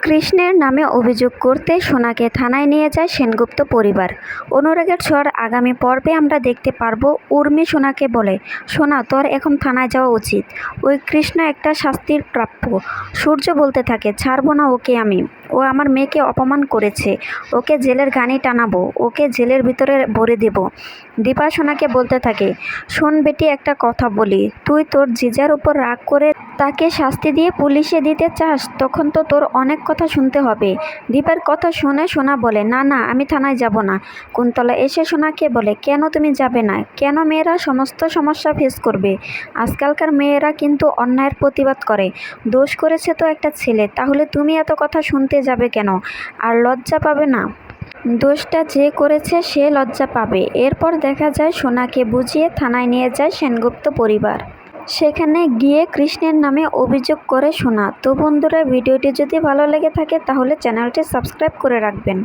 কৃষ্ণের নামে অভিযোগ করতে সোনাকে থানায় নিয়ে যায় সেনগুপ্ত পরিবার। অনুরাগের ছোঁয়ার আগামী পর্বে আমরা দেখতে পারবো উর্মি সোনাকে বলে, সোনা তোর এখন থানায় যাওয়া উচিত, ওই কৃষ্ণ একটা শাস্তির প্রাপ্য। সূর্য বলতে থাকে, ছাড়বো না ওকে আমি, ও আমার মেয়েকে অপমান করেছে, ওকে জেলের ঘানি টানাবো, ওকে জেলের ভিতরে ভরে দেব। দীপা সোনাকে বলতে থাকে, শোন বেটি, একটা কথা বলি, তুই তোর জিজার উপর রাগ করে তাকে শাস্তি দিয়ে পুলিশে দিতে চাস, তখন তো তোর অনেক কথা শুনতে হবে। দীপার কথা শুনে সোনা বলে, না না, আমি থানায় যাব না। কুন্তলা এসে সোনাকে বলে, কেন তুমি যাবে না? কেন মেয়েরা সমস্ত সমস্যা ফেস করবে? আজকালকার মেয়েরা কিন্তু অন্যায়ের প্রতিবাদ করে। দোষ করেছে তো একটা ছেলে, তাহলে তুমি এত কথা শুনতে যাবে কেন? আর লজ্জা পাবে না? দোষটা যে করেছে সে লজ্জা পাবে। এরপর দেখা যায় সোনাকে বুঝিয়ে থানায় নিয়ে যায় সেনগুপ্ত পরিবার। সেখানে গিয়ে কৃষ্ণের নামে অভিযোগ করে সোনা। তো বন্ধুরা, ভিডিওটি যদি ভালো লেগে থাকে তাহলে চ্যানেলটি সাবস্ক্রাইব করে রাখবেন।